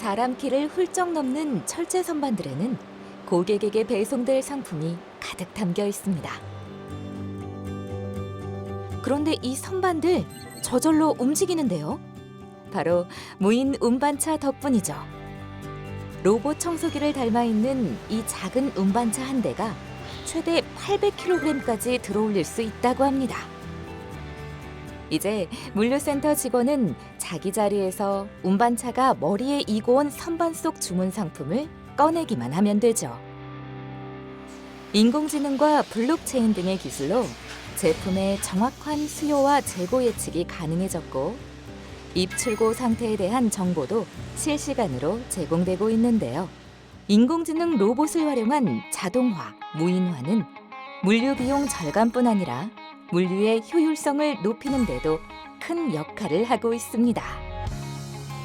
사람 키를 훌쩍 넘는 철제 선반들에는 고객에게 배송될 상품이 가득 담겨 있습니다. 그런데 이 선반들 저절로 움직이는데요. 바로 무인 운반차 덕분이죠. 로봇 청소기를 닮아 있는 이 작은 운반차 한 대가 최대 800kg까지 들어올릴 수 있다고 합니다. 이제 물류센터 직원은 자기 자리에서 운반차가 머리에 이고 온 선반 속 주문 상품을 꺼내기만 하면 되죠. 인공지능과 블록체인 등의 기술로 제품의 정확한 수요와 재고 예측이 가능해졌고 입출고 상태에 대한 정보도 실시간으로 제공되고 있는데요. 인공지능 로봇을 활용한 자동화, 무인화는 물류 비용 절감뿐 아니라 물류의 효율성을 높이는 데도 큰 역할을 하고 있습니다.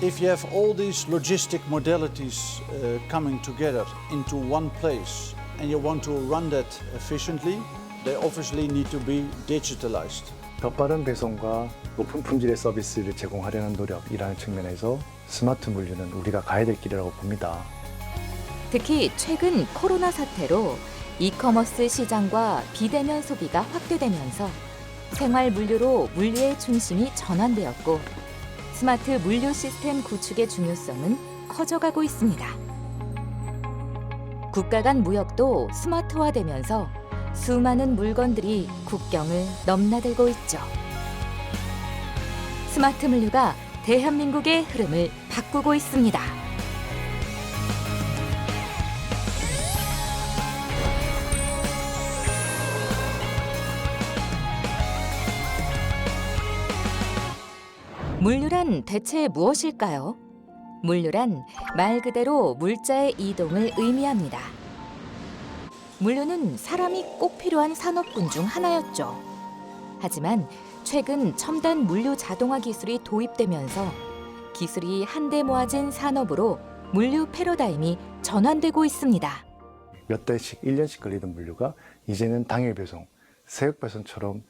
If you have all these logistic modalities coming together into one place and you want to run that efficiently, they obviously need to be digitalized. 더 빠른 배송과 높은 품질의 서비스를 제공하려는 노력이라는 측면에서 스마트 물류는 우리가 가야 될 길이라고 봅니다. 특히 최근 코로나 사태로 이커머스 시장과 비대면 소비가 확대되면서 생활 물류로 물류의 중심이 전환되었고 스마트 물류 시스템 구축의 중요성은 커져가고 있습니다. 국가 간 무역도 스마트화되면서 수많은 물건들이 국경을 넘나들고 있죠. 스마트 물류가 대한민국의 흐름을 바꾸고 있습니다. 물류란 대체 무엇일까요? 물류란 말 그대로 물자의 이동을 의미합니다. 물류는 사람이 꼭 필요한 산업군 중 하나였죠. 하지만 최근 첨단 물류 자동화 기술이 도입되면서 기술이 한데 모아진 산업으로 물류 패러다임이 전환되고 있습니다. 몇 달씩, 1년씩 걸리던 물류가 이제는 당일 배송, 새벽 배송처럼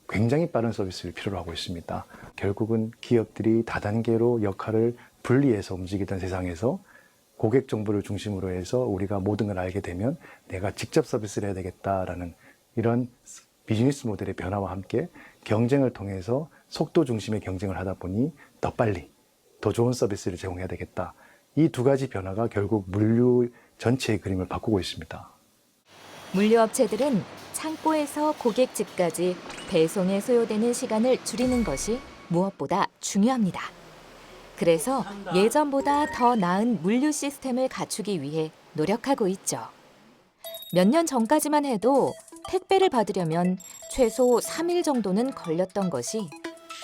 굉장히 빠른 서비스를 필요로 하고 있습니다. 결국은 기업들이 다단계로 역할을 분리해서 움직이던 세상에서 고객 정보를 중심으로 해서 우리가 모든 걸 알게 되면 내가 직접 서비스를 해야 되겠다라는 이런 비즈니스 모델의 변화와 함께 경쟁을 통해서 속도 중심의 경쟁을 하다 보니 더 빨리, 더 좋은 서비스를 제공해야 되겠다. 이 두 가지 변화가 결국 물류 전체의 그림을 바꾸고 있습니다. 물류업체들은 창고에서 고객 집까지 배송에 소요되는 시간을 줄이는 것이 무엇보다 중요합니다. 그래서 예전보다 더 나은 물류 시스템을 갖추기 위해 노력하고 있죠. 몇 년 전까지만 해도 택배를 받으려면 최소 3일 정도는 걸렸던 것이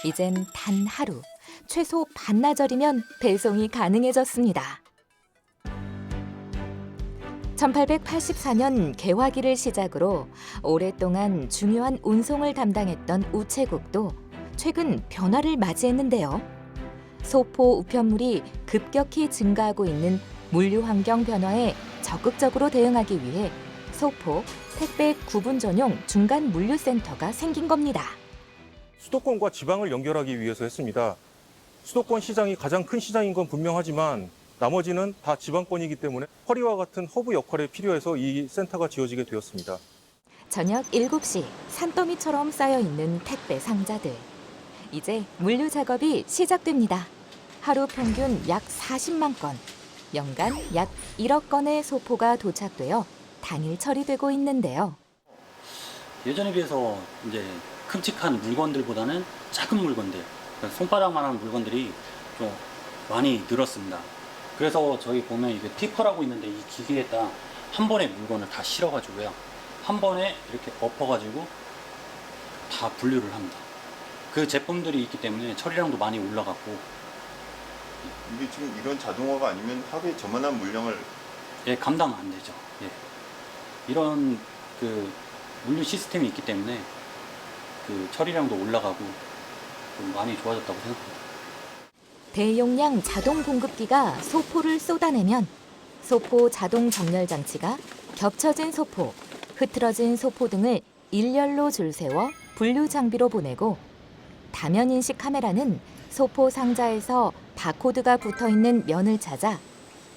이젠 단 하루, 최소 반나절이면 배송이 가능해졌습니다. 1884년 개화기를 시작으로 오랫동안 중요한 운송을 담당했던 우체국도 최근 변화를 맞이했는데요. 소포 우편물이 급격히 증가하고 있는 물류 환경 변화에 적극적으로 대응하기 위해 소포, 택배 구분 전용 중간 물류센터가 생긴 겁니다. 수도권과 지방을 연결하기 위해서 했습니다. 수도권 시장이 가장 큰 시장인 건 분명하지만 나머지는 다 지방권이기 때문에 허리와 같은 허브 역할에 필요해서 이 센터가 지어지게 되었습니다. 저녁 7시 산더미처럼 쌓여있는 택배 상자들. 이제 물류 작업이 시작됩니다. 하루 평균 약 40만 건, 연간 약 1억 건의 소포가 도착되어 당일 처리되고 있는데요. 예전에 비해서 이제 큼직한 물건들보다는 작은 물건들, 손바닥만한 물건들이 좀 많이 늘었습니다. 그래서 저희 보면 이게 티퍼라고 있는데 이 기계에다 한 번에 물건을 다 실어가지고요. 한 번에 이렇게 엎어가지고 다 분류를 합니다. 그 제품들이 있기 때문에 처리량도 많이 올라갔고. 근데 지금 이런 자동화가 아니면 하루에 저만한 물량을 예, 감당 안 되죠. 예. 이런 그 물류 시스템이 있기 때문에 그 처리량도 올라가고 좀 많이 좋아졌다고 생각합니다. 대용량 자동 공급기가 소포를 쏟아내면 소포 자동 정렬 장치가 겹쳐진 소포, 흐트러진 소포 등을 일렬로 줄 세워 분류 장비로 보내고 다면 인식 카메라는 소포 상자에서 바코드가 붙어 있는 면을 찾아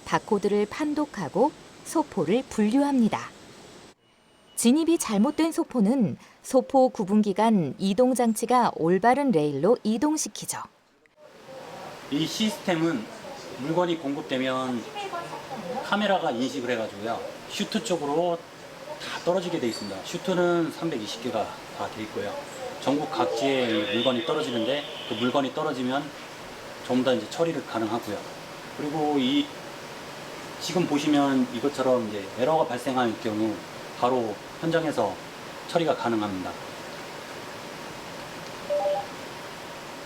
바코드를 판독하고 소포를 분류합니다. 진입이 잘못된 소포는 소포 구분기간 이동 장치가 올바른 레일로 이동시키죠. 이 시스템은 물건이 공급되면 카메라가 인식을 해가지고요. 슈트 쪽으로 다 떨어지게 돼 있습니다. 슈트는 320개가 다 돼 있고요. 전국 각지에 물건이 떨어지는데 그 물건이 떨어지면 전부 다 이제 처리를 가능하고요. 그리고 이 지금 보시면 이것처럼 이제 에러가 발생할 경우 바로 현장에서 처리가 가능합니다.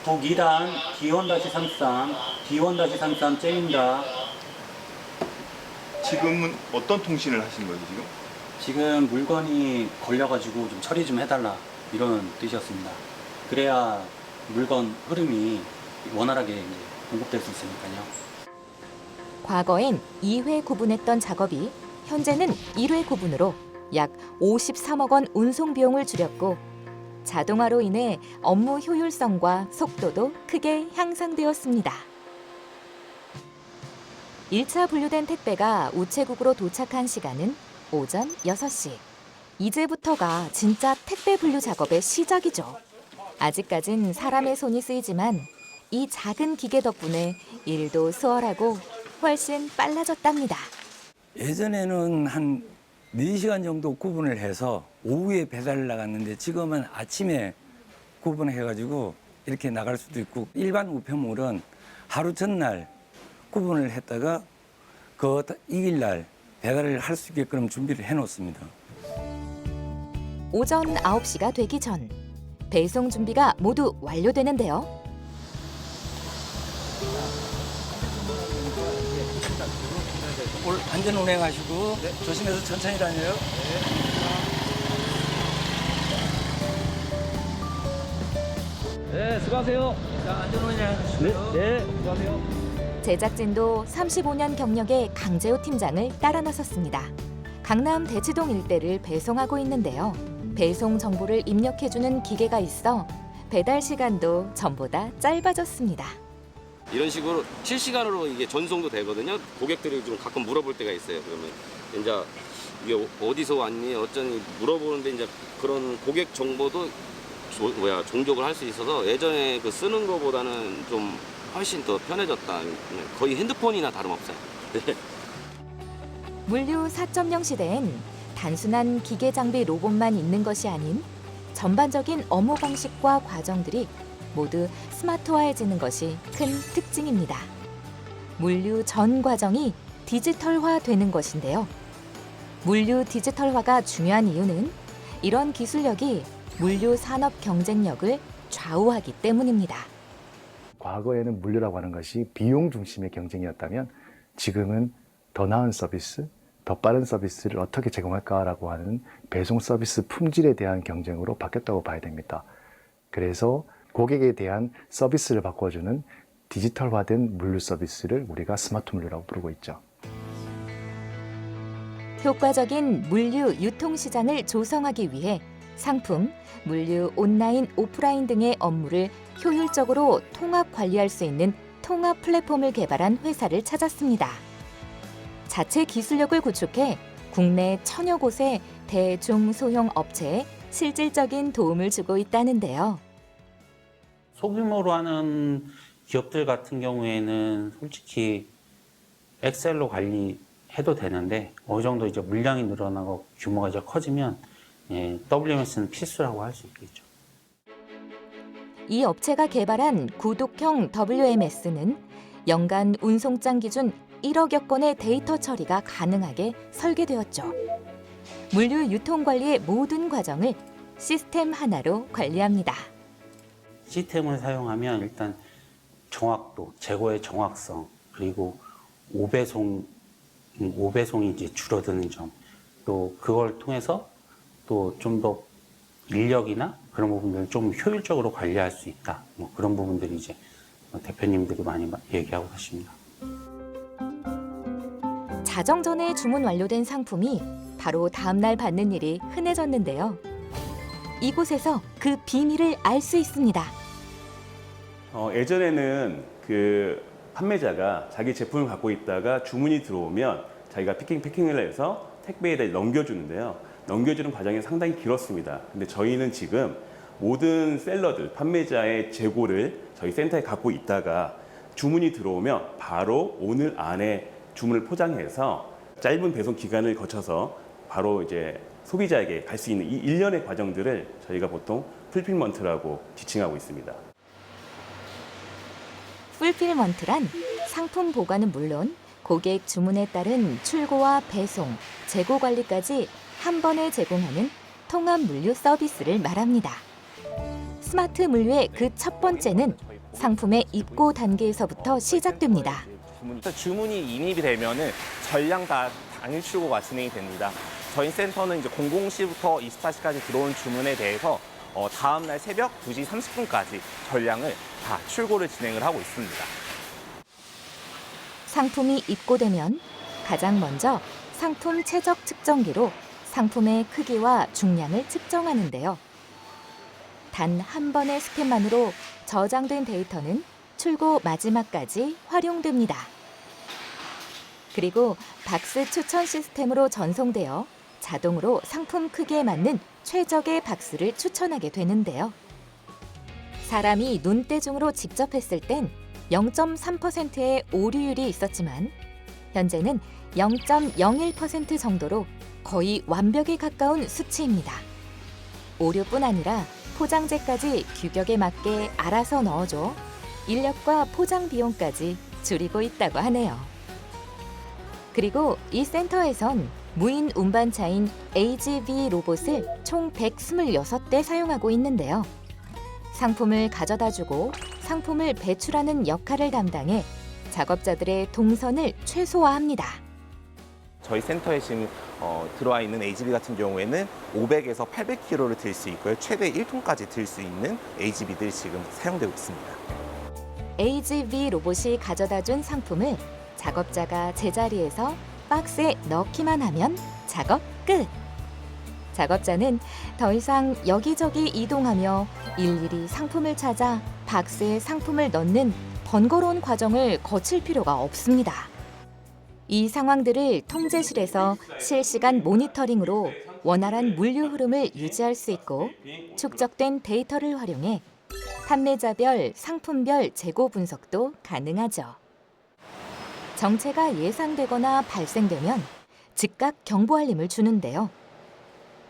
북 2단 D1-33, D1-33잼입니다. 지금은 어떤 통신을 하신 거예요, 지금? 지금 물건이 걸려가지고 좀 처리 좀 해달라 이런 뜻이었습니다. 그래야 물건 흐름이 원활하게 이제 공급될 수 있으니까요. 과거엔 2회 구분했던 작업이 현재는 1회 구분으로 약 53억 원 운송 비용을 줄였고 자동화로 인해 업무 효율성과 속도도 크게 향상되었습니다. 1차 분류된 택배가 우체국으로 도착한 시간은 오전 6시. 이제부터가 진짜 택배 분류 작업의 시작이죠. 아직까진 사람의 손이 쓰이지만 이 작은 기계 덕분에 일도 수월하고 훨씬 빨라졌답니다. 예전에는 한 4시간 정도 구분을 해서 오후에 배달을 나갔는데 지금은 아침에 구분해가지고 이렇게 나갈 수도 있고 일반 우편물은 하루 전날 구분을 했다가 그 이길 날 배달을 할 수 있게끔 준비를 해놓습니다. 오전 9시가 되기 전 배송 준비가 모두 완료되는데요. 안전 운행하시고 조심해서 천천히 다녀요. 네, 수고하세요. 자, 안전 운행하시고요. 네, 수고하세요. 제작진도 35년 경력의 강재호 팀장을 따라 나섰습니다. 강남 대치동 일대를 배송하고 있는데요. 배송 정보를 입력해주는 기계가 있어 배달 시간도 전보다 짧아졌습니다. 이런 식으로 실시간으로 이게 전송도 되거든요. 고객들이 좀 가끔 물어볼 때가 있어요. 그러면 이제 이게 어디서 왔니, 어쩌니 물어보는데 이제 그런 고객 정보도 종족을 할 수 있어서 예전에 그 쓰는 거보다는 좀 훨씬 더 편해졌다. 거의 핸드폰이나 다름없어요. 물류 4.0 시대엔 단순한 기계 장비 로봇만 있는 것이 아닌 전반적인 업무 방식과 과정들이 모두 스마트화해지는 것이 큰 특징입니다. 물류 전 과정이 디지털화되는 것인데요. 물류 디지털화가 중요한 이유는 이런 기술력이 물류 산업 경쟁력을 좌우하기 때문입니다. 과거에는 물류라고 하는 것이 비용 중심의 경쟁이었다면 지금은 더 나은 서비스, 더 빠른 서비스를 어떻게 제공할까라고 하는 배송 서비스 품질에 대한 경쟁으로 바뀌었다고 봐야 됩니다. 그래서 고객에 대한 서비스를 바꿔주는 디지털화된 물류 서비스를 우리가 스마트 물류라고 부르고 있죠. 효과적인 물류 유통시장을 조성하기 위해 상품, 물류 온라인, 오프라인 등의 업무를 효율적으로 통합 관리할 수 있는 통합 플랫폼을 개발한 회사를 찾았습니다. 자체 기술력을 구축해 국내 1000여 곳의 대중 소형 업체에 실질적인 도움을 주고 있다는데요. 소규모로 하는 기업들 같은 경우에는 솔직히 엑셀로 관리해도 되는데 어느 정도 이제 물량이 늘어나고 규모가 이제 커지면 WMS는 필수라고 할 수 있겠죠. 이 업체가 개발한 구독형 WMS는 연간 운송장 기준 1억여 건의 데이터 처리가 가능하게 설계되었죠. 물류 유통 관리의 모든 과정을 시스템 하나로 관리합니다. 시스템을 사용하면 일단 정확도, 재고의 정확성, 그리고 오배송이 이제 줄어드는 점, 또 그걸 통해서 또 좀 더 인력이나 그런 부분들을 좀 효율적으로 관리할 수 있다. 뭐 그런 부분들이 이제 대표님들이 많이 얘기하고 계십니다. 자정 전에 주문 완료된 상품이 바로 다음 날 받는 일이 흔해졌는데요. 이곳에서 그 비밀을 알 수 있습니다. 예전에는 그 판매자가 자기 제품을 갖고 있다가 주문이 들어오면 자기가 패킹을 해서 택배에다 넘겨주는데요. 넘겨주는 과정이 상당히 길었습니다. 근데 저희는 지금 모든 셀러들, 판매자의 재고를 저희 센터에 갖고 있다가 주문이 들어오면 바로 오늘 안에 주문을 포장해서 짧은 배송 기간을 거쳐서 바로 이제 소비자에게 갈 수 있는 이 일련의 과정들을 저희가 보통 풀필먼트라고 지칭하고 있습니다. 풀필먼트란 상품 보관은 물론 고객 주문에 따른 출고와 배송, 재고 관리까지 한 번에 제공하는 통합 물류 서비스를 말합니다. 스마트 물류의 그 첫 번째는 상품의 입고 단계에서부터 시작됩니다. 주문이 인입이 되면은 전량 다 당일 출고가 진행이 됩니다. 저희 센터는 이제 00시부터 24시까지 들어온 주문에 대해서 다음 날 새벽 2시 30분까지 전량을 다 출고를 진행을 하고 있습니다. 상품이 입고되면 가장 먼저 상품 최적 측정기로 상품의 크기와 중량을 측정하는데요. 단 한 번의 스캔만으로 저장된 데이터는 출고 마지막까지 활용됩니다. 그리고 박스 추천 시스템으로 전송되어 자동으로 상품 크기에 맞는 최적의 박스를 추천하게 되는데요. 사람이 눈대중으로 직접 했을 땐 0.3%의 오류율이 있었지만 현재는 0.01% 정도로 거의 완벽에 가까운 수치입니다. 오류뿐 아니라 포장재까지 규격에 맞게 알아서 넣어줘 인력과 포장 비용까지 줄이고 있다고 하네요. 그리고 이 센터에선 무인 운반차인 AGV 로봇을 총 126대 사용하고 있는데요. 상품을 가져다주고 상품을 배출하는 역할을 담당해 작업자들의 동선을 최소화합니다. 저희 센터에 지금 들어와 있는 AGV 같은 경우에는 500에서 800kg를 들 수 있고요. 최대 1톤까지 들 수 있는 AGV들이 지금 사용되고 있습니다. AGV 로봇이 가져다준 상품을 작업자가 제자리에서 박스에 넣기만 하면 작업 끝! 작업자는 더 이상 여기저기 이동하며 일일이 상품을 찾아 박스에 상품을 넣는 번거로운 과정을 거칠 필요가 없습니다. 이 상황들을 통제실에서 실시간 모니터링으로 원활한 물류 흐름을 유지할 수 있고 축적된 데이터를 활용해 판매자별, 상품별 재고 분석도 가능하죠. 정체가 예상되거나 발생되면 즉각 경보 알림을 주는데요.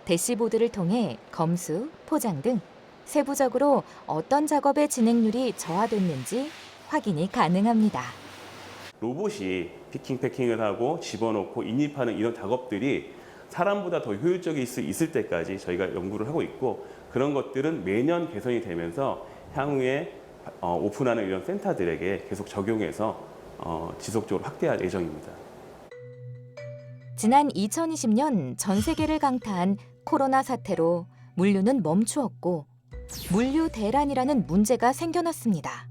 대시보드를 통해 검수, 포장 등 세부적으로 어떤 작업의 진행률이 저하됐는지 확인이 가능합니다. 로봇이 피킹, 패킹을 하고 집어넣고 인입하는 이런 작업들이 사람보다 더 효율적일 수 있을 때까지 저희가 연구를 하고 있고 그런 것들은 매년 개선이 되면서 향후에 오픈하는 이런 센터들에게 계속 적용해서 지속적으로 확대할 예정입니다. 지난 2020년 전 세계를 강타한 코로나 사태로 물류는 멈추었고 물류 대란이라는 문제가 생겨났습니다.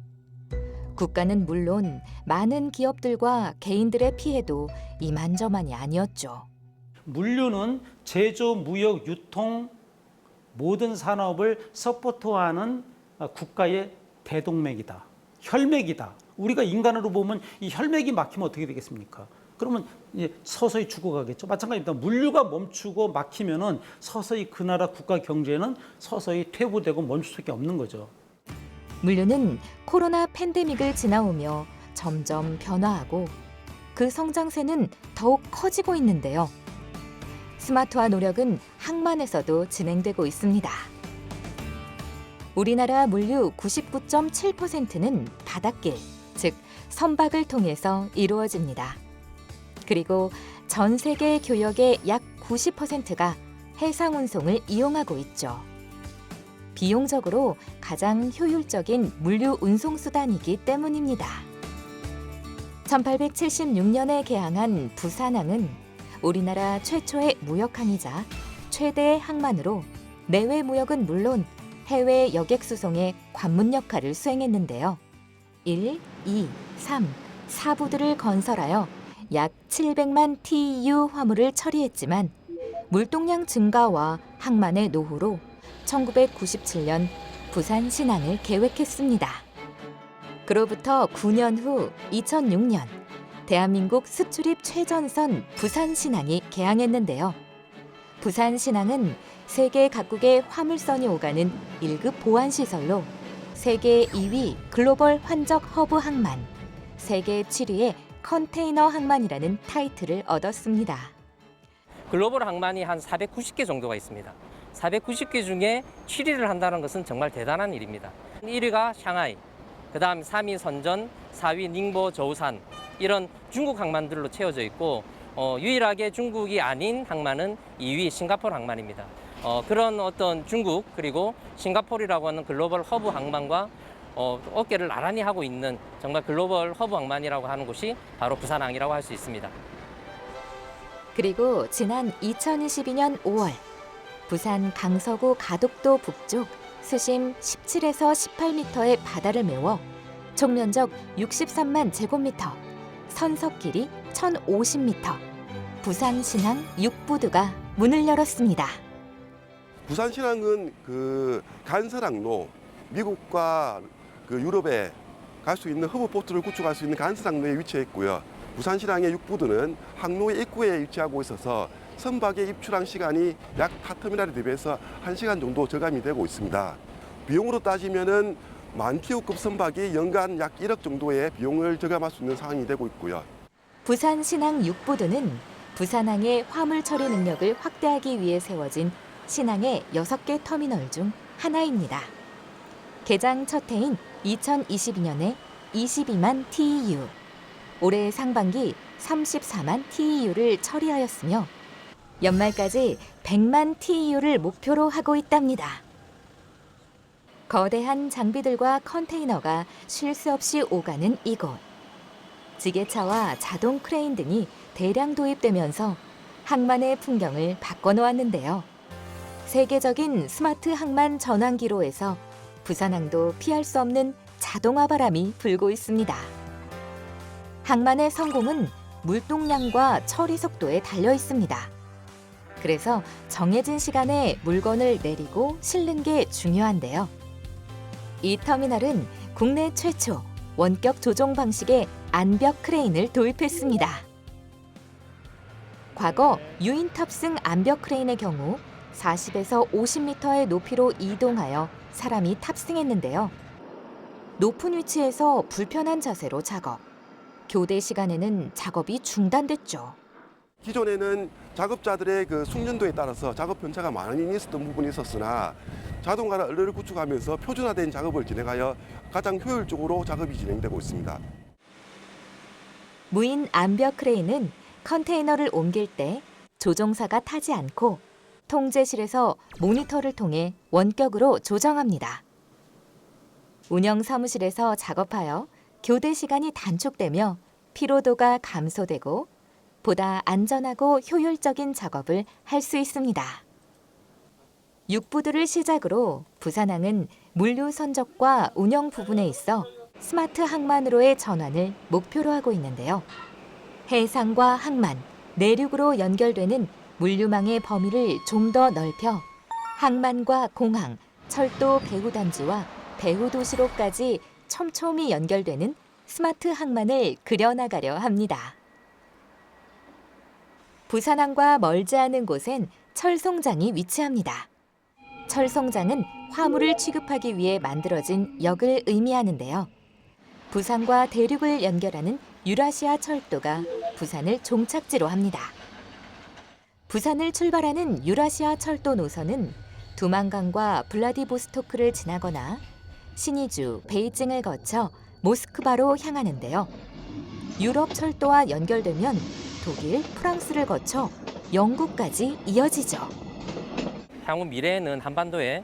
국가는 물론 많은 기업들과 개인들의 피해도 이만저만이 아니었죠. 물류는 제조, 무역, 유통 모든 산업을 서포트하는 국가의 대동맥이다. 혈맥이다. 우리가 인간으로 보면 이 혈맥이 막히면 어떻게 되겠습니까? 그러면 이제 서서히 죽어가겠죠. 마찬가지입니다. 물류가 멈추고 막히면은 서서히 그 나라 국가 경제는 서서히 퇴보되고 멈출 수밖에 없는 거죠. 물류는 코로나 팬데믹을 지나오며 점점 변화하고 그 성장세는 더욱 커지고 있는데요. 스마트화 노력은 항만에서도 진행되고 있습니다. 우리나라 물류 99.7%는 바닷길, 즉 선박을 통해서 이루어집니다. 그리고 전 세계 교역의 약 90%가 해상 운송을 이용하고 있죠. 비용적으로 가장 효율적인 물류 운송 수단이기 때문입니다. 1876년에 개항한 부산항은 우리나라 최초의 무역항이자 최대의 항만으로 내외 무역은 물론 해외 여객 수송의 관문 역할을 수행했는데요. 1, 2, 3, 4부들을 건설하여 약 700만 TEU 화물을 처리했지만 물동량 증가와 항만의 노후로 1997년 부산 신항을 계획했습니다. 그로부터 9년 후 2006년 대한민국 수출입 최전선 부산신항이 개항했는데요. 부산신항은 세계 각국의 화물선이 오가는 1급 보안시설로 세계 2위 글로벌 환적 허브 항만, 세계 7위의 컨테이너 항만이라는 타이틀을 얻었습니다. 글로벌 항만이 한 490개 정도가 있습니다. 490개 중에 7위를 한다는 것은 정말 대단한 일입니다. 1위가 샹하이, 그 다음 3위 선전, 4위 닝보, 저우산 이런 중국 항만들로 채워져 있고 유일하게 중국이 아닌 항만은 2위 싱가포르 항만입니다. 그런 어떤 중국 그리고 싱가포르라고 하는 글로벌 허브 항만과 어깨를 나란히 하고 있는 정말 글로벌 허브 항만이라고 하는 곳이 바로 부산항이라고 할 수 있습니다. 그리고 지난 2022년 5월 부산 강서구 가덕도 북쪽 수심 17에서 18m의 바다를 메워 총 면적 63만 제곱미터, 선석 길이 1,050m, 부산신항 6부두가 문을 열었습니다. 부산신항은 그 간설항로, 미국과 그 유럽에 갈 수 있는 허브포트를 구축할 수 있는 간설항로에 위치해 있고요. 부산신항의 6부두는 항로의 입구에 위치하고 있어서 선박의 입출항 시간이 약 타터미널에 대비해서 1시간 정도 절감이 되고 있습니다. 비용으로 따지면은 만티오급 선박이 연간 약 1억 정도의 비용을 절감할 수 있는 상황이 되고 있고요. 부산신항 6부두는 부산항의 화물 처리 능력을 확대하기 위해 세워진 신항의 6개 터미널 중 하나입니다. 개장 첫 해인 2022년에 22만 TEU, 올해 상반기 34만 TEU를 처리하였으며 연말까지 100만 TEU를 목표로 하고 있답니다. 거대한 장비들과 컨테이너가 쉴 새 없이 오가는 이곳. 지게차와 자동 크레인 등이 대량 도입되면서 항만의 풍경을 바꿔놓았는데요. 세계적인 스마트 항만 전환기로에서 부산항도 피할 수 없는 자동화 바람이 불고 있습니다. 항만의 성공은 물동량과 처리 속도에 달려 있습니다. 그래서 정해진 시간에 물건을 내리고 실는 게 중요한데요. 이 터미널은 국내 최초 원격 조종 방식의 암벽 크레인을 도입했습니다. 과거 유인 탑승 암벽 크레인의 경우 40에서 50m의 높이로 이동하여 사람이 탑승했는데요. 높은 위치에서 불편한 자세로 작업, 교대 시간에는 작업이 중단됐죠. 기존에는 작업자들의 그 숙련도에 따라서 작업 편차가 많이 있었던 부분이 있었으나 자동화를 얼른 구축하면서 표준화된 작업을 진행하여 가장 효율적으로 작업이 진행되고 있습니다. 무인 암벽 크레인은 컨테이너를 옮길 때 조종사가 타지 않고 통제실에서 모니터를 통해 원격으로 조정합니다. 운영 사무실에서 작업하여 교대 시간이 단축되며 피로도가 감소되고 보다 안전하고 효율적인 작업을 할 수 있습니다. 6부두를 시작으로 부산항은 물류 선적과 운영 부분에 있어 스마트 항만으로의 전환을 목표로 하고 있는데요. 해상과 항만, 내륙으로 연결되는 물류망의 범위를 좀 더 넓혀 항만과 공항, 철도 배후단지와 배후도시로까지 촘촘히 연결되는 스마트 항만을 그려나가려 합니다. 부산항과 멀지 않은 곳엔 철송장이 위치합니다. 철송장은 화물을 취급하기 위해 만들어진 역을 의미하는데요. 부산과 대륙을 연결하는 유라시아 철도가 부산을 종착지로 합니다. 부산을 출발하는 유라시아 철도 노선은 두만강과 블라디보스토크를 지나거나 신의주, 베이징을 거쳐 모스크바로 향하는데요. 유럽 철도와 연결되면 독일, 프랑스를 거쳐 영국까지 이어지죠. 향후 미래에는 한반도에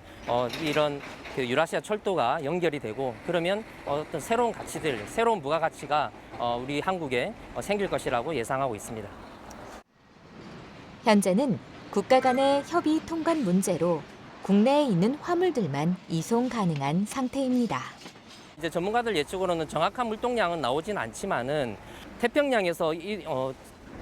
이런 그 유라시아 철도가 연결이 되고 그러면 어떤 새로운 가치들, 새로운 부가가치가 우리 한국에 생길 것이라고 예상하고 있습니다. 현재는 국가 간의 협의 통관 문제로 국내에 있는 화물들만 이송 가능한 상태입니다. 이제 전문가들 예측으로는 정확한 물동량은 나오진 않지만은 태평양에서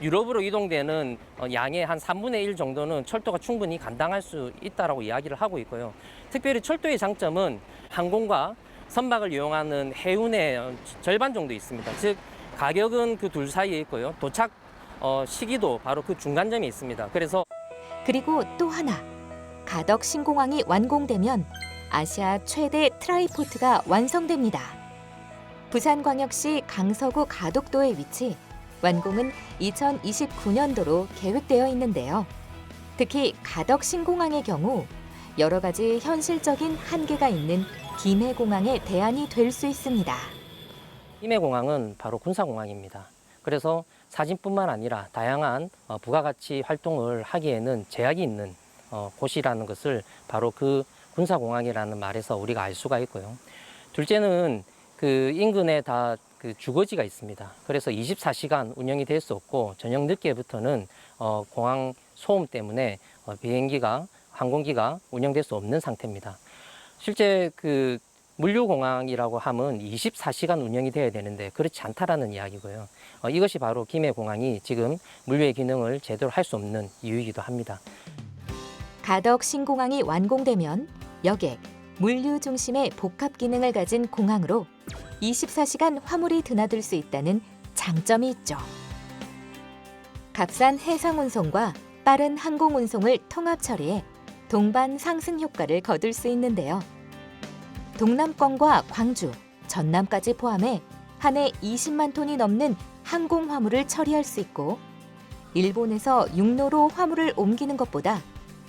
유럽으로 이동되는 양의 한 3분의 1 정도는 철도가 충분히 감당할 수 있다라고 이야기를 하고 있고요. 특별히 철도의 장점은 항공과 선박을 이용하는 해운의 절반 정도 있습니다. 즉 가격은 그 둘 사이에 있고요. 도착 시기도 바로 그 중간점에 있습니다. 그리고 또 하나, 가덕 신공항이 완공되면 아시아 최대 트라이포트가 완성됩니다. 부산광역시 강서구 가덕도에 위치, 완공은 2029년도로 계획되어 있는데요. 특히 가덕 신공항의 경우 여러 가지 현실적인 한계가 있는 김해공항의 대안이 될 수 있습니다. 김해공항은 바로 군사공항입니다. 그래서 사진뿐만 아니라 다양한 부가가치 활동을 하기에는 제약이 있는 곳이라는 것을 바로 그 군사공항이라는 말에서 우리가 알 수가 있고요. 둘째는 그 인근에 다 그 주거지가 있습니다. 그래서 24시간 운영이 될 수 없고 저녁 늦게부터는 공항 소음 때문에 비행기가 항공기가 운영될 수 없는 상태입니다. 실제 그 물류공항이라고 하면 24시간 운영이 돼야 되는데 그렇지 않다라는 이야기고요. 이것이 바로 김해공항이 지금 물류의 기능을 제대로 할 수 없는 이유이기도 합니다. 가덕 신공항이 완공되면 여객, 물류 중심의 복합 기능을 가진 공항으로 24시간 화물이 드나들 수 있다는 장점이 있죠. 값싼 해상 운송과 빠른 항공 운송을 통합 처리해 동반 상승 효과를 거둘 수 있는데요. 동남권과 광주, 전남까지 포함해 한 해 20만 톤이 넘는 항공 화물을 처리할 수 있고, 일본에서 육로로 화물을 옮기는 것보다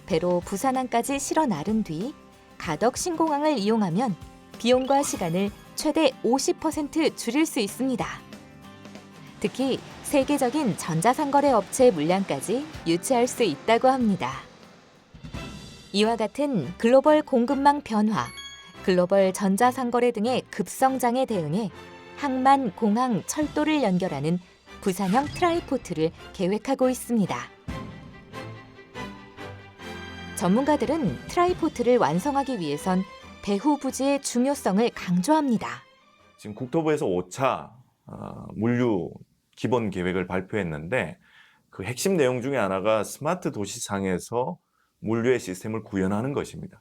배로 부산항까지 실어 나른 뒤 가덕 신공항을 이용하면 비용과 시간을 최대 50% 줄일 수 있습니다. 특히 세계적인 전자상거래 업체 물량까지 유치할 수 있다고 합니다. 이와 같은 글로벌 공급망 변화, 글로벌 전자상거래 등의 급성장에 대응해 항만, 공항, 철도를 연결하는 부산형 트라이포트를 계획하고 있습니다. 전문가들은 트라이포트를 완성하기 위해선 배후 부지의 중요성을 강조합니다. 지금 국토부에서 5차 물류 기본 계획을 발표했는데 그 핵심 내용 중에 하나가 스마트 도시상에서 물류의 시스템을 구현하는 것입니다.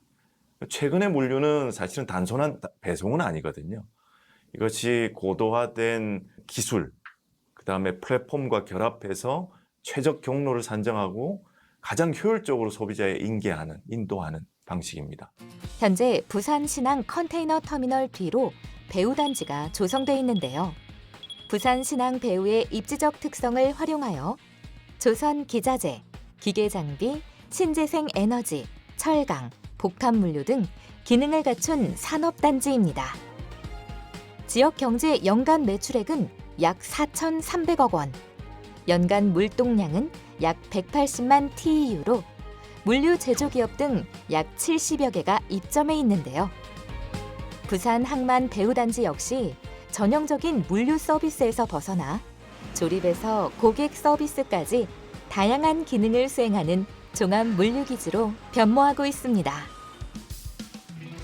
최근의 물류는 사실은 단순한 배송은 아니거든요. 이것이 고도화된 기술, 그다음에 플랫폼과 결합해서 최적 경로를 산정하고 가장 효율적으로 소비자에 인도하는 방식입니다. 현재 부산 신항 컨테이너 터미널 뒤로 배후단지가 조성돼 있는데요. 부산 신항 배후의 입지적 특성을 활용하여 조선 기자재, 기계장비, 신재생 에너지, 철강, 복합물류 등 기능을 갖춘 산업단지입니다. 지역 경제 연간 매출액은 약 4,300억 원, 연간 물동량은 약 180만 TEU로 물류 제조기업 등 약 70여 개가 입점해 있는데요. 부산 항만 배후단지 역시 전형적인 물류 서비스에서 벗어나 조립에서 고객 서비스까지 다양한 기능을 수행하는 종합 물류기지로 변모하고 있습니다.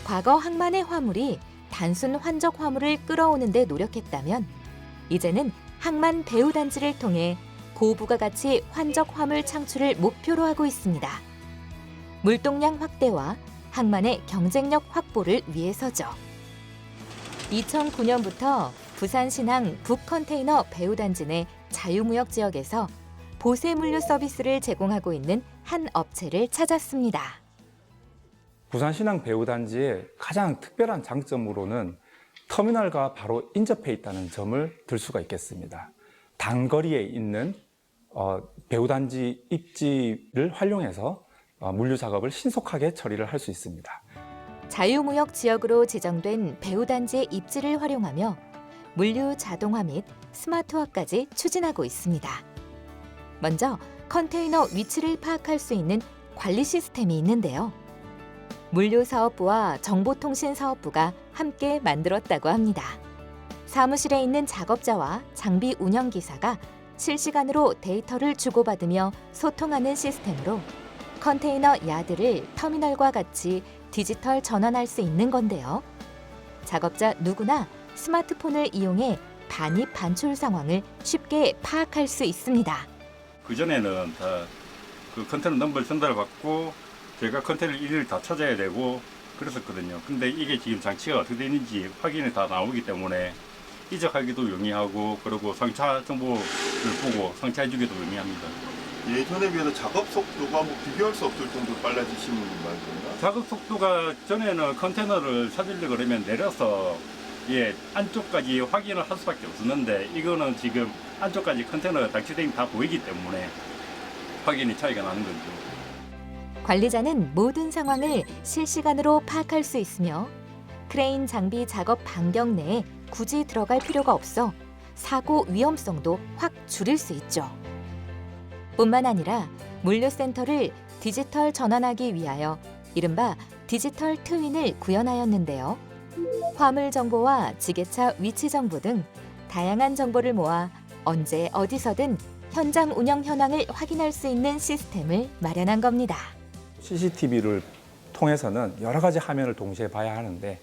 과거 항만의 화물이 단순 환적 화물을 끌어오는 데 노력했다면 이제는 항만 배후단지를 통해 고부가가치 환적 화물 창출을 목표로 하고 있습니다. 물동량 확대와 항만의 경쟁력 확보를 위해서죠. 2009년부터 부산신항 북컨테이너 배후단지 내 자유무역 지역에서 보세물류 서비스를 제공하고 있는 한 업체를 찾았습니다. 부산신항 배후단지의 가장 특별한 장점으로는 터미널과 바로 인접해 있다는 점을 들 수가 있겠습니다. 단거리에 있는 배후단지 입지를 활용해서 물류 작업을 신속하게 처리를 할 수 있습니다. 자유무역 지역으로 지정된 배후단지의 입지를 활용하며 물류 자동화 및 스마트화까지 추진하고 있습니다. 먼저 컨테이너 위치를 파악할 수 있는 관리 시스템이 있는데요. 물류사업부와 정보통신사업부가 함께 만들었다고 합니다. 사무실에 있는 작업자와 장비 운영기사가 실시간으로 데이터를 주고받으며 소통하는 시스템으로 컨테이너 야드를 터미널과 같이 디지털 전환할 수 있는 건데요. 작업자 누구나 스마트폰을 이용해 반입 반출 상황을 쉽게 파악할 수 있습니다. 그전에는 다 그 컨테이너 넘버를 전달받고 저희가 컨테이너 일일이 다 찾아야 되고 그랬었거든요. 근데 이게 지금 장치가 어떻게 되는지 확인이 다 나오기 때문에 이적하기도 용이하고 그리고 상차 정보를 보고 상차해주기도 용이합니다. 예전에 비해서 작업 속도가 뭐 비교할 수 없을 정도로 빨라지신 말입니다. 작업 속도가 전에는 컨테이너를 찾으려고 그러면 내려서 안쪽까지 확인을 할 수밖에 없었는데 이거는 지금 안쪽까지 컨테이너가 장치대임 다 보이기 때문에 확인이 차이가 나는 거죠. 관리자는 모든 상황을 실시간으로 파악할 수 있으며 크레인 장비 작업 반경 내에 굳이 들어갈 필요가 없어 사고 위험성도 확 줄일 수 있죠. 뿐만 아니라 물류센터를 디지털 전환하기 위하여 이른바 디지털 트윈을 구현하였는데요. 화물 정보와 지게차 위치 정보 등 다양한 정보를 모아 언제 어디서든 현장 운영 현황을 확인할 수 있는 시스템을 마련한 겁니다. CCTV를 통해서는 여러 가지 화면을 동시에 봐야 하는데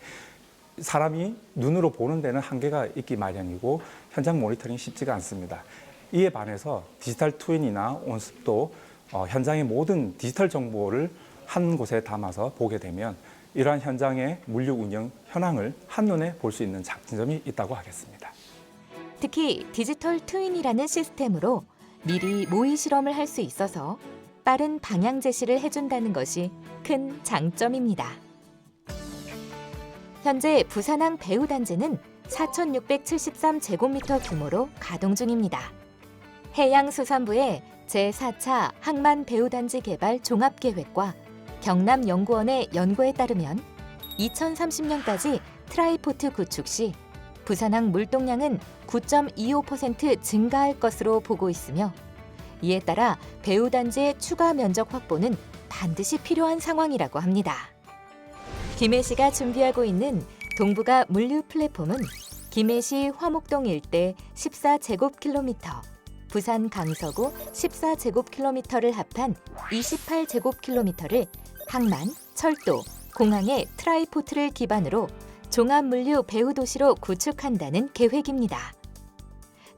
사람이 눈으로 보는 데는 한계가 있기 마련이고 현장 모니터링이 쉽지가 않습니다. 이에 반해서 디지털 트윈이나 온습도 현장의 모든 디지털 정보를 한 곳에 담아서 보게 되면 이러한 현장의 물류 운영 현황을 한눈에 볼 수 있는 장점이 있다고 하겠습니다. 특히 디지털 트윈이라는 시스템으로 미리 모의 실험을 할 수 있어서 빠른 방향 제시를 해준다는 것이 큰 장점입니다. 현재 부산항 배후단지는 4,673제곱미터 규모로 가동 중입니다. 해양수산부의 제4차 항만 배후단지 개발 종합계획과 경남연구원의 연구에 따르면 2030년까지 트라이포트 구축 시 부산항 물동량은 9.25% 증가할 것으로 보고 있으며 이에 따라 배후단지의 추가 면적 확보는 반드시 필요한 상황이라고 합니다. 김해시가 준비하고 있는 동부가 물류 플랫폼은 김해시 화목동 일대 14제곱킬로미터, 부산 강서구 14제곱킬로미터를 합한 28제곱킬로미터를 항만, 철도, 공항의 트라이포트를 기반으로 종합물류 배후도시로 구축한다는 계획입니다.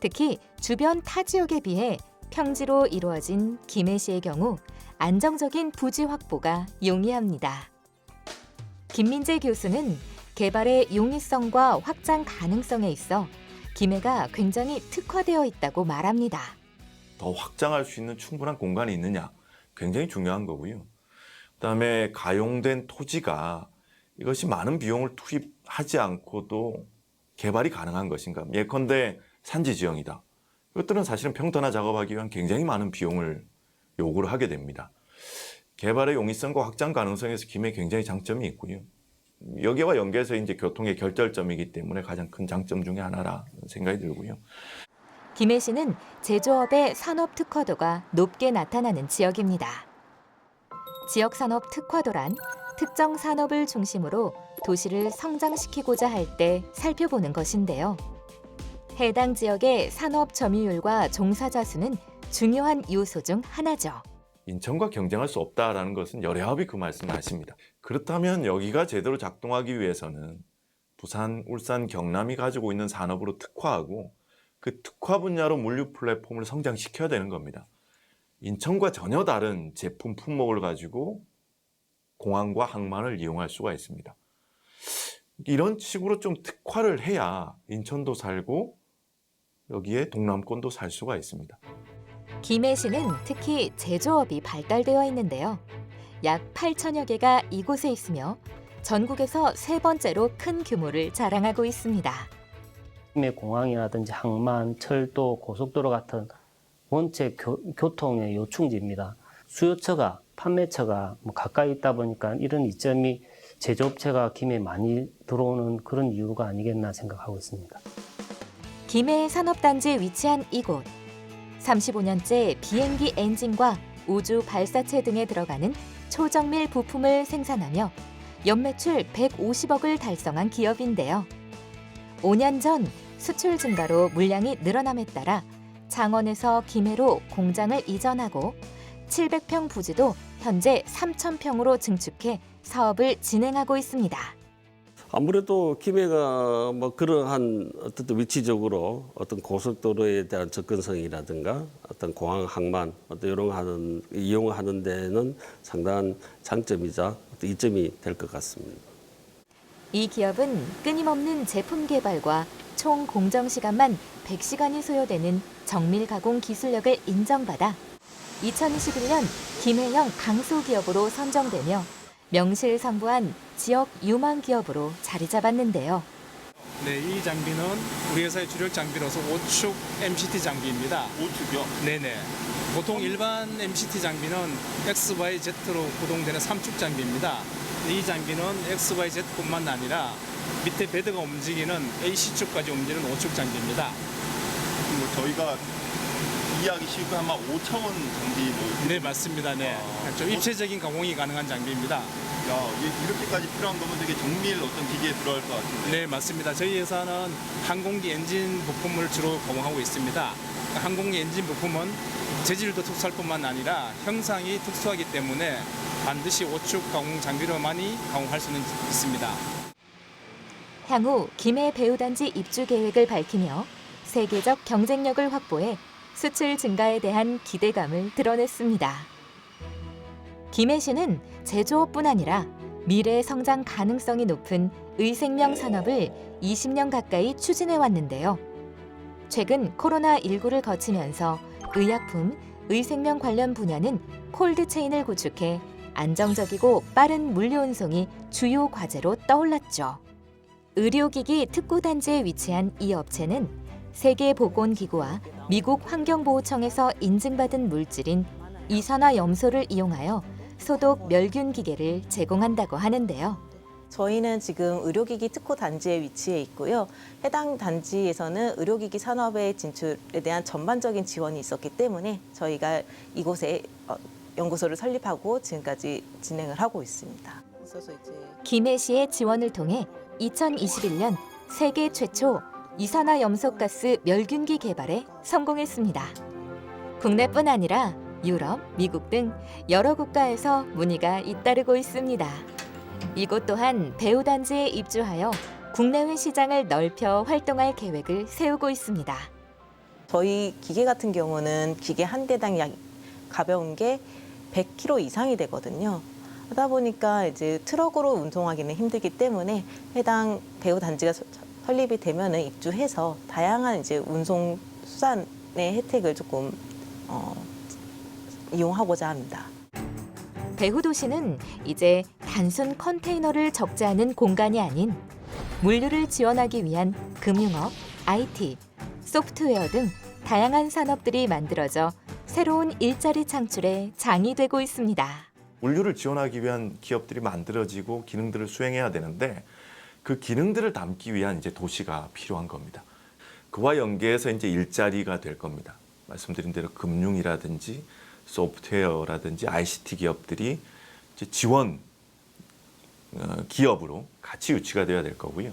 특히 주변 타 지역에 비해 평지로 이루어진 김해시의 경우 안정적인 부지 확보가 용이합니다. 김민재 교수는 개발의 용이성과 확장 가능성에 있어 김해가 굉장히 특화되어 있다고 말합니다. 더 확장할 수 있는 충분한 공간이 있느냐 굉장히 중요한 거고요. 그다음에 가용된 토지가 이것이 많은 비용을 투입하지 않고도 개발이 가능한 것인가. 예컨대 산지 지형이다. 이것들은 사실은 평탄화 작업하기 위한 굉장히 많은 비용을 요구를 하게 됩니다. 개발의 용이성과 확장 가능성에서 김해 굉장히 장점이 있고요. 여기와 연계해서 이제 교통의 결절점이기 때문에 가장 큰 장점 중에 하나라 생각이 들고요. 김해시는 제조업의 산업 특화도가 높게 나타나는 지역입니다. 지역 산업 특화도란 특정 산업을 중심으로 도시를 성장시키고자 할 때 살펴보는 것인데요. 해당 지역의 산업 점유율과 종사자 수는 중요한 요소 중 하나죠. 인천과 경쟁할 수 없다라는 것은 여래합이 그 말씀을 하십니다. 그렇다면 여기가 제대로 작동하기 위해서는 부산, 울산, 경남이 가지고 있는 산업으로 특화하고 그 특화 분야로 물류 플랫폼을 성장시켜야 되는 겁니다. 인천과 전혀 다른 제품 품목을 가지고 공항과 항만을 이용할 수가 있습니다. 이런 식으로 좀 특화를 해야 인천도 살고 여기에 동남권도 살 수가 있습니다. 김해시는 특히 제조업이 발달되어 있는데요. 약 8천여 개가 이곳에 있으며 전국에서 세 번째로 큰 규모를 자랑하고 있습니다. 김해 공항이라든지 항만, 철도, 고속도로 같은 원체 교통의 요충지입니다. 수요처가, 판매처가 가까이 있다 보니까 이런 이점이 제조업체가 김해에 많이 들어오는 그런 이유가 아니겠나 생각하고 있습니다. 김해 산업단지에 위치한 이곳. 35년째 비행기 엔진과 우주 발사체 등에 들어가는 초정밀 부품을 생산하며 연매출 150억을 달성한 기업인데요. 5년 전 수출 증가로 물량이 늘어남에 따라 창원에서 김해로 공장을 이전하고 700평 부지도 현재 3,000평으로 증축해 사업을 진행하고 있습니다. 아무래도 김해가 그러한 어떤 위치적으로 어떤 고속도로에 대한 접근성이라든가 어떤 공항 항만 이용하는 데는 상당한 장점이자 어떤 이점이 될 것 같습니다. 이 기업은 끊임없는 제품 개발과 총 공정 시간만 100시간이 소요되는 정밀 가공 기술력을 인정받아 2021년 김해형 강소기업으로 선정되며 명실상부한 지역 유망 기업으로 자리 잡았는데요. 네, 이 장비는 우리 회사의 주력 장비로서 5축 MCT 장비입니다. 5축이요? 네네. 보통 일반 MCT 장비는 XYZ로 구동되는 3축 장비입니다. 이 장비는 XYZ뿐만 아니라 밑에 베드가 움직이는 AC축까지 움직이는 5축 장비입니다. 뭐 저희가 이해하기 쉽게 아마 5차원 장비 뭐 네, 맞습니다. 네. 좀 입체적인 가공이 가능한 장비입니다. 야, 이렇게까지 필요한 거면 되게 정밀 어떤 기계에 들어갈 것 같은데. 네, 맞습니다. 저희 회사는 항공기 엔진 부품을 주로 가공하고 있습니다. 항공기 엔진 부품은 재질도 특수할 뿐만 아니라 형상이 특수하기 때문에 반드시 5축 가공 장비로만이 가공할 수는 있습니다. 향후 김해 배우단지 입주 계획을 밝히며 세계적 경쟁력을 확보해 수출 증가에 대한 기대감을 드러냈습니다. 김해시는 제조업뿐 아니라 미래 성장 가능성이 높은 의생명 산업을 20년 가까이 추진해 왔는데요. 최근 코로나19를 거치면서 의약품, 의생명 관련 분야는 콜드체인을 구축해 안정적이고 빠른 물류 운송이 주요 과제로 떠올랐죠. 의료기기 특구단지에 위치한 이 업체는 세계보건기구와 미국 환경보호청에서 인증받은 물질인 이산화염소를 이용하여 소독 멸균 기계를 제공한다고 하는데요. 저희는 지금 의료기기 특구 단지에 위치해 있고요. 해당 단지에서는 의료기기 산업의 진출에 대한 전반적인 지원이 있었기 때문에 저희가 이곳에 연구소를 설립하고 지금까지 진행을 하고 있습니다. 김해시의 지원을 통해 2021년 세계 최초 이산화염소가스 멸균기 개발에 성공했습니다. 국내뿐 아니라 유럽, 미국 등 여러 국가에서 문의가 잇따르고 있습니다. 이곳 또한 배우단지에 입주하여 국내외 시장을 넓혀 활동할 계획을 세우고 있습니다. 저희 기계 같은 경우는 기계 한 대당 약 가벼운 게 100kg 이상이 되거든요. 하다 보니까 이제 트럭으로 운송하기는 힘들기 때문에 해당 배우단지가 설립이 되면은 입주해서 다양한 이제 운송 수단의 혜택을 조금 이용하고자 합니다. 배후도시는 이제 단순 컨테이너를 적지 않은 공간이 아닌 물류를 지원하기 위한 금융업, IT, 소프트웨어 등 다양한 산업들이 만들어져 새로운 일자리 창출에 장이 되고 있습니다. 물류를 지원하기 위한 기업들이 만들어지고 기능들을 수행해야 되는데 그 기능들을 담기 위한 이제 도시가 필요한 겁니다. 그와 연계해서 이제 일자리가 될 겁니다. 말씀드린 대로 금융이라든지 소프트웨어라든지 ICT 기업들이 이제 지원 기업으로 같이 유치가 되어야 될 거고요.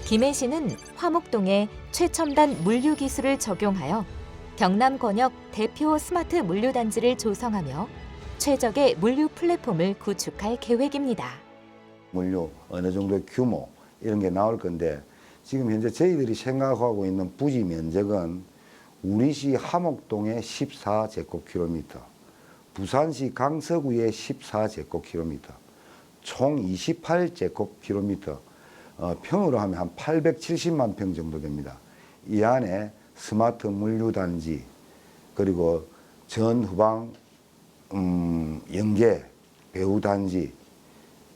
김해시는 화목동에 최첨단 물류 기술을 적용하여 경남 권역 대표 스마트 물류단지를 조성하며 최적의 물류 플랫폼을 구축할 계획입니다. 물류 어느 정도의 규모 이런 게 나올 건데 지금 현재 저희들이 생각하고 있는 부지 면적은 우리시 함옥동의 14제곱킬로미터, 부산시 강서구의 14제곱킬로미터, 총 28제곱킬로미터, 평으로 하면 한 870만 평 정도 됩니다. 이 안에 스마트 물류단지, 그리고 전후방 연계 배우단지,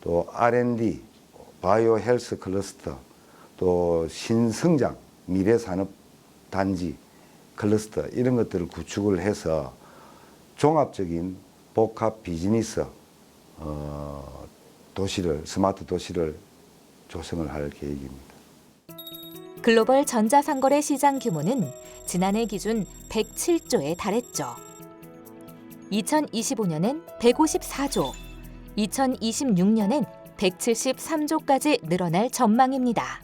또 R&D, 바이오 헬스 클러스터, 또 신성장 미래산업단지 클러스터 이런 것들을 구축을 해서 종합적인 복합 비즈니스 도시를 스마트 도시를 조성을 할 계획입니다. 글로벌 전자상거래 시장 규모는 지난해 기준 107조에 달했죠. 2025년엔 154조, 2026년엔 173조까지 늘어날 전망입니다.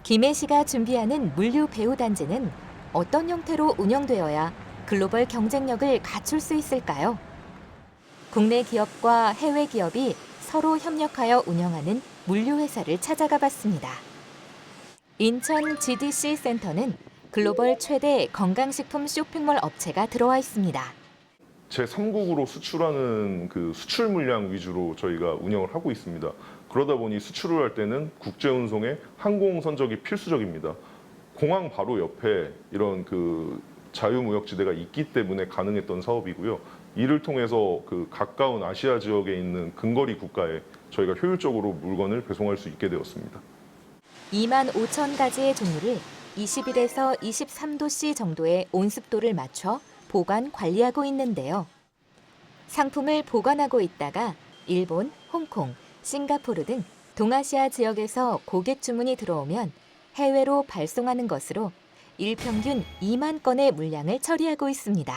김해시가 준비하는 물류 배우단지는 어떤 형태로 운영되어야 글로벌 경쟁력을 갖출 수 있을까요? 국내 기업과 해외 기업이 서로 협력하여 운영하는 물류회사를 찾아가 봤습니다. 인천 GDC 센터는 글로벌 최대 건강식품 쇼핑몰 업체가 들어와 있습니다. 제3국으로 수출하는 그 수출 물량 위주로 저희가 운영을 하고 있습니다. 그러다 보니 수출을 할 때는 국제 운송에 항공 선적이 필수적입니다. 공항 바로 옆에 이런 그 자유무역지대가 있기 때문에 가능했던 사업이고요. 이를 통해서 그 가까운 아시아 지역에 있는 근거리 국가에 저희가 효율적으로 물건을 배송할 수 있게 되었습니다. 2만 5천 가지의 종류를 21에서 23도씨 정도의 온습도를 맞춰 보관 관리하고 있는데요. 상품을 보관하고 있다가 일본, 홍콩, 싱가포르 등 동아시아 지역에서 고객 주문이 들어오면 해외로 발송하는 것으로 일평균 2만 건의 물량을 처리하고 있습니다.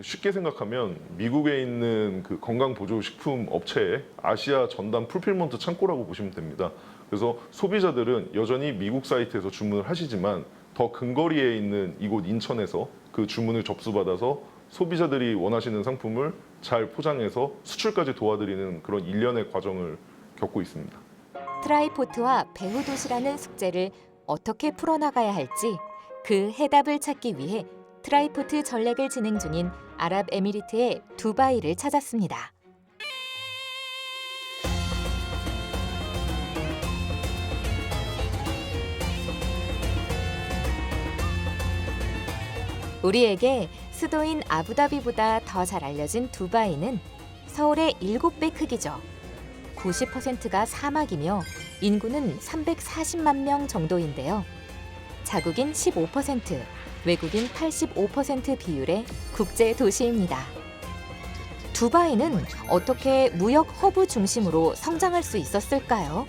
쉽게 생각하면 미국에 있는 그 건강보조식품 업체의 아시아 전담 풀필먼트 창고라고 보시면 됩니다. 그래서 소비자들은 여전히 미국 사이트에서 주문을 하시지만 더 근거리에 있는 이곳 인천에서 그 주문을 접수받아서 소비자들이 원하시는 상품을 잘 포장해서 수출까지 도와드리는 그런 일련의 과정을 겪고 있습니다. 트라이포트와 배후도시라는 숙제를 어떻게 풀어나가야 할지 그 해답을 찾기 위해 트라이포트 전략을 진행 중인 아랍에미리트의 두바이를 찾았습니다. 우리에게 수도인 아부다비보다 더 잘 알려진 두바이는 서울의 7배 크기죠. 90%가 사막이며 인구는 340만 명 정도인데요. 자국인 15%, 외국인 85% 비율의 국제 도시입니다. 두바이는 어떻게 무역 허브 중심으로 성장할 수 있었을까요?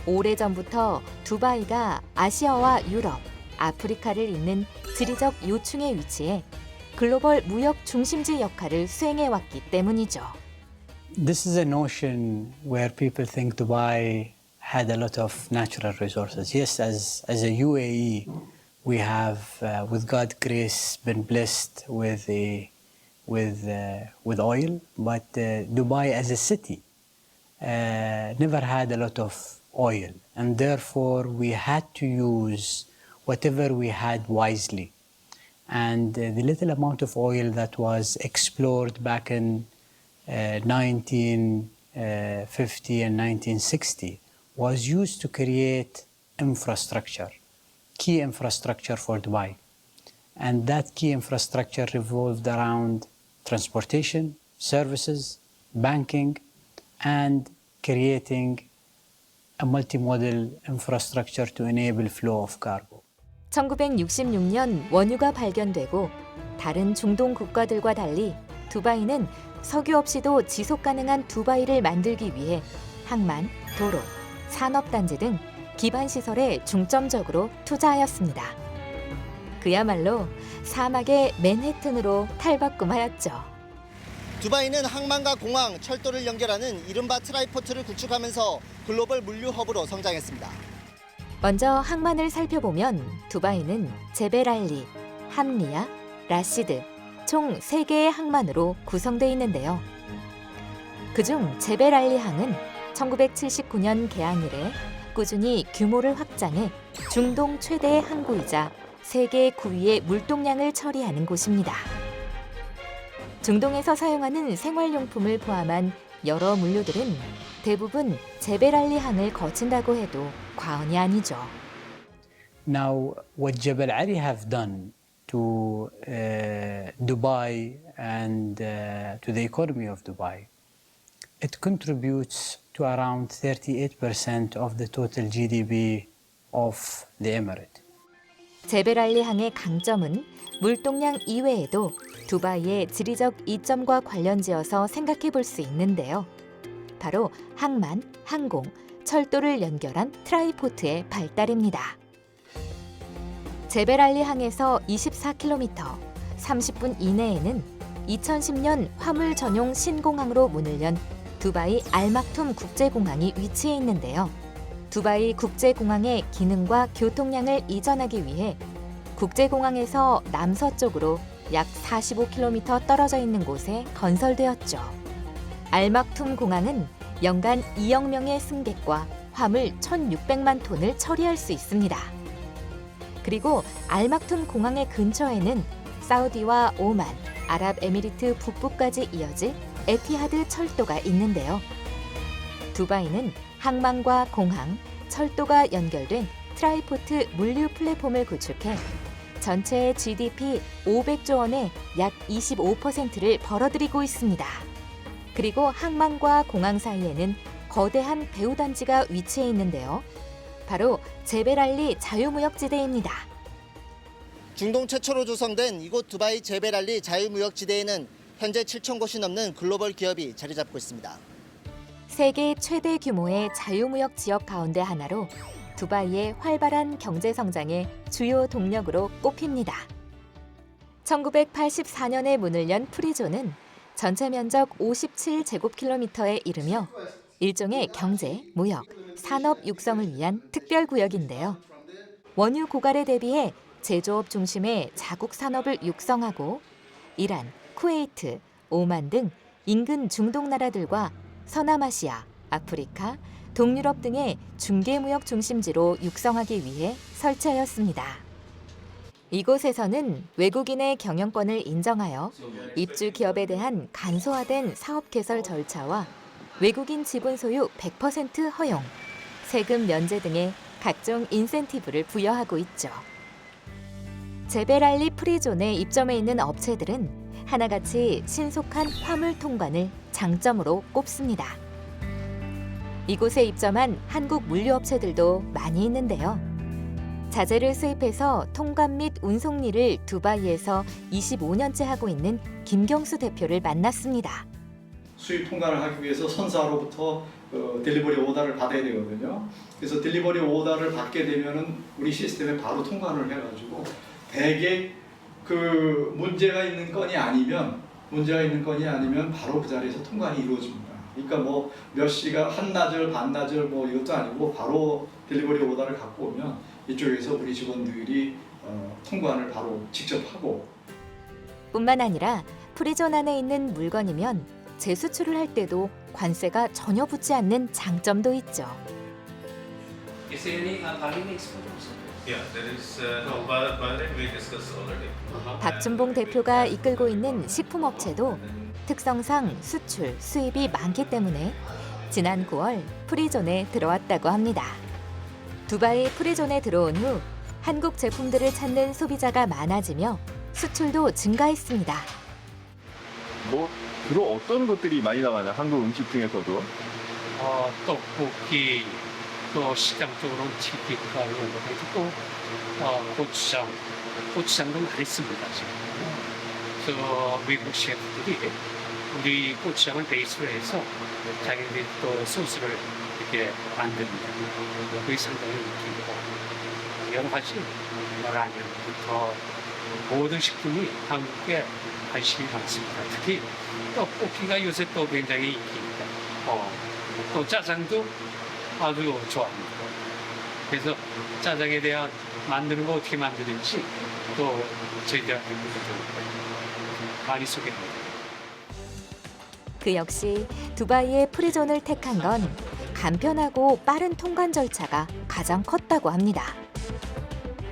오래전부터 두바이가 아시아와 유럽, 아프리카를 잇는 지리적 요충에 위치해 글로벌 무역 중심지 역할을 수행해 왔기 때문이죠. This is a notion where people think Dubai had a lot of natural resources. Yes, as a UAE, we have, with God's grace, been blessed with oil. But Dubai as a city never had a lot of oil, and therefore we had to use whatever we had wisely. And the little amount of oil that was explored back in 1950 and 1960 was used to create infrastructure, key infrastructure for Dubai. And that key infrastructure revolved around transportation, services, banking, and creating a multimodal infrastructure to enable flow of cargo. 1966년 원유가 발견되고 다른 중동 국가들과 달리 두바이는 석유 없이도 지속 가능한 두바이를 만들기 위해 항만, 도로, 산업단지 등 기반 시설에 중점적으로 투자하였습니다. 그야말로 사막의 맨해튼으로 탈바꿈하였죠. 두바이는 항만과 공항, 철도를 연결하는 이른바 트라이포트를 구축하면서 글로벌 물류 허브로 성장했습니다. 먼저 항만을 살펴보면 두바이는 제벨알리, 함리야, 라시드 총 3개의 항만으로 구성되어 있는데요. 그중 제벨알리 항은 1979년 개항 이래 꾸준히 규모를 확장해 중동 최대의 항구이자 세계 9위의 물동량을 처리하는 곳입니다. 중동에서 사용하는 생활용품을 포함한 여러 물류들은 대부분 제벨알리 항을 거친다고 해도 과언이 아니죠. Now, what Jebel Ali have done to Dubai and to the economy of Dubai, it contributes to around 38% of the total GDP of the emirate. 제벨알리 항의 강점은 물동량 이외에도 두바이의 지리적 이점과 관련지어서 생각해 볼 수 있는데요. 바로 항만, 항공, 철도를 연결한 트라이포트의 발달입니다. 제벨알리 항에서 24km, 30분 이내에는 2010년 화물 전용 신공항으로 문을 연 두바이 알막툼 국제공항이 위치해 있는데요. 두바이 국제공항의 기능과 교통량을 이전하기 위해 국제공항에서 남서쪽으로 약 45km 떨어져 있는 곳에 건설되었죠. 알막툼 공항은 연간 2억 명의 승객과 화물 1,600만 톤을 처리할 수 있습니다. 그리고 알막툼 공항의 근처에는 사우디와 오만, 아랍에미리트 북부까지 이어질 에티하드 철도가 있는데요. 두바이는 항만과 공항, 철도가 연결된 트라이포트 물류 플랫폼을 구축해 전체 GDP 500조 원의 약 25%를 벌어들이고 있습니다. 그리고 항만과 공항 사이에는 거대한 배후단지가 위치해 있는데요. 바로 제벨알리 자유무역지대입니다. 중동 최초로 조성된 이곳 두바이 제벨알리 자유무역지대에는 현재 7천 곳이 넘는 글로벌 기업이 자리 잡고 있습니다. 세계 최대 규모의 자유무역 지역 가운데 하나로 두바이의 활발한 경제 성장의 주요 동력으로 꼽힙니다. 1984년에 문을 연 프리존은 전체 면적 57제곱킬로미터에 이르며 일종의 경제, 무역, 산업 육성을 위한 특별구역인데요. 원유 고갈에 대비해 제조업 중심의 자국 산업을 육성하고 이란, 쿠웨이트, 오만 등 인근 중동 나라들과 서남아시아, 아프리카, 동유럽 등의 중개무역 중심지로 육성하기 위해 설치하였습니다. 이곳에서는 외국인의 경영권을 인정하여 입주 기업에 대한 간소화된 사업 개설 절차와 외국인 지분 소유 100% 허용, 세금 면제 등의 각종 인센티브를 부여하고 있죠. 제벨알리 프리존에 입점해 있는 업체들은 하나같이 신속한 화물 통관을 장점으로 꼽습니다. 이곳에 입점한 한국 물류업체들도 많이 있는데요. 자재를 수입해서 통관 및 운송 일을 두바이에서 25년째 하고 있는 김경수 대표를 만났습니다. 수입 통관을 하기 위해서 선사로부터 딜리버리 오더를 받아야 되거든요. 그래서 딜리버리 오더를 받게 되면은 우리 시스템에 바로 통관을 해가지고 대개 그 문제가 있는 건이 아니면 바로 그 자리에서 통관이 이루어집니다. 그러니까 뭐 몇 시간, 한나절, 반나절 뭐 이것도 아니고 바로 딜리버리 오더를 갖고 오면 이쪽에서 우리 직원들이 통관을 바로 직접 하고. 뿐만 아니라 프리존 안에 있는 물건이면 재수출을 할 때도 관세가 전혀 붙지 않는 장점도 있죠. Is there any Bahraini export also? Yeah, there is. Bahrain we discussed already. 박준봉 대표가 이끌고 있는 식품업체도 특성상 수출, 수입이 많기 때문에 지난 9월 프리존에 들어왔다고 합니다. 두바이 프리존에 들어온 후 한국 제품들을 찾는 소비자가 많아지며 수출도 증가했습니다. 뭐 주로 어떤 것들이 많이 나가냐? 한국 음식 중에서도 떡볶이, 또 시장 쪽으로는 튀김가 이런 거 있고 고추장도 많이 씁니다 지금. 저 미국 셰프들이 우리 고추장을 베이스로 해서 자기들이 또 소스를 이렇게 만듭니다. 그게 상당히 인기있고 여러 가지 라면부터 모든 식품이 한국에 관심이 많습니다. 특히 떡볶이가 요새 또 굉장히 인기입니다. 또 짜장도 아주 좋아합니다. 그래서 짜장에 대한 만드는 거 어떻게 만드는지 또 저희들한테 많이 소개합니다. 그 역시 두바이의 프리존을 택한 건 간편하고 빠른 통관 절차가 가장 컸다고 합니다.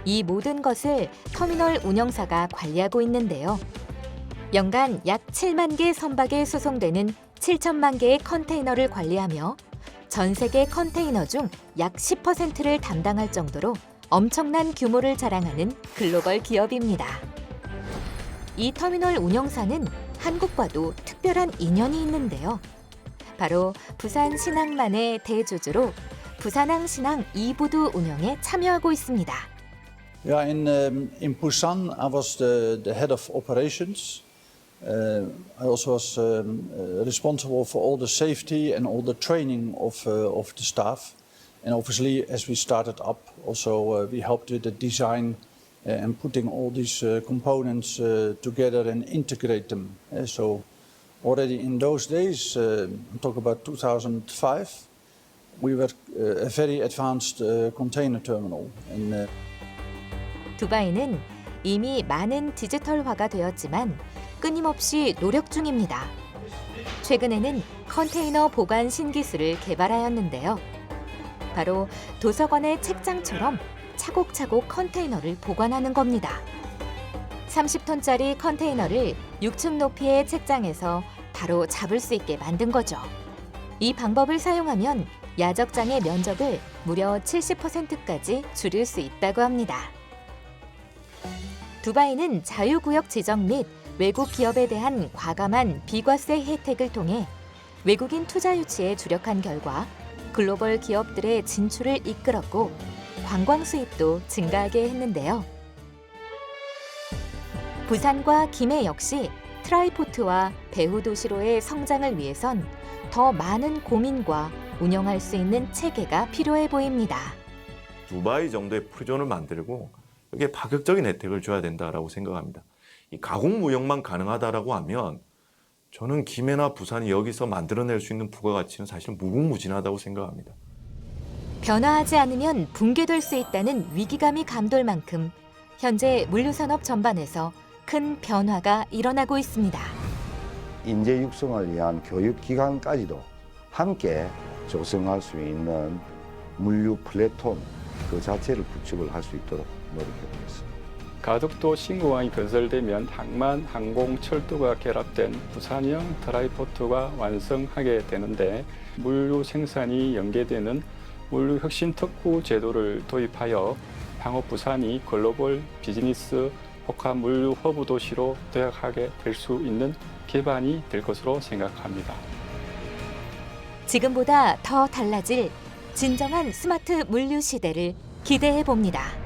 이 모든 것을 터미널 운영사가 관리하고 있는데요. 연간 약 7만 개 선박에 수송되는 7천만 개의 컨테이너를 관리하며 전 세계 컨테이너 중 약 10%를 담당할 정도로 엄청난 규모를 자랑하는 글로벌 기업입니다. 이 터미널 운영사는 한국과도 특별한 인연이 있는데요. 바로 부산 신항만의 대주주로 부산항 신항 2부두 운영에 참여하고 있습니다. Yeah, in Busan, I was the head of operations. I also was responsible for all the safety and all the training of the staff. And obviously, as we started up, also we helped with the design and putting all these components together and integrate them. So already in those days, I'm talking about 2005, we were a very advanced container terminal. And, 두바이는 이미 많은 디지털화가 되었지만 끊임없이 노력 중입니다. 최근에는 컨테이너 보관 신기술을 개발하였는데요. 바로 도서관의 책장처럼 차곡차곡 컨테이너를 보관하는 겁니다. 30톤짜리 컨테이너를 6층 높이의 책장에서 바로 잡을 수 있게 만든 거죠. 이 방법을 사용하면 야적장의 면적을 무려 70%까지 줄일 수 있다고 합니다. 두바이는 자유구역 지정 및 외국 기업에 대한 과감한 비과세 혜택을 통해 외국인 투자 유치에 주력한 결과 글로벌 기업들의 진출을 이끌었고 관광 수입도 증가하게 했는데요. 부산과 김해 역시 트라이포트와 배후 도시로의 성장을 위해선 더 많은 고민과 운영할 수 있는 체계가 필요해 보입니다. 두바이 정도의 프리존을 만들고 여기에 파격적인 혜택을 줘야 된다라고 생각합니다. 이 가공 무역만 가능하다라고 하면 저는 김해나 부산이 여기서 만들어낼 수 있는 부가가치는 사실 무궁무진하다고 생각합니다. 변화하지 않으면 붕괴될 수 있다는 위기감이 감돌 만큼 현재 물류산업 전반에서 큰 변화가 일어나고 있습니다. 인재 육성을 위한 교육기관까지도 함께 조성할 수 있는 물류 플랫폼 그 자체를 구축을 할 수 있도록 노력해보겠습니다. 가덕도 신공항이 건설되면 항만, 항공, 철도가 결합된 부산형 드라이포트가 완성하게 되는데 물류 생산이 연계되는 물류 혁신 특구 제도를 도입하여 향후 부산이 글로벌 비즈니스 복합 물류 허브 도시로 도약하게 될 수 있는 기반이 될 것으로 생각합니다. 지금보다 더 달라질 진정한 스마트 물류 시대를 기대해 봅니다.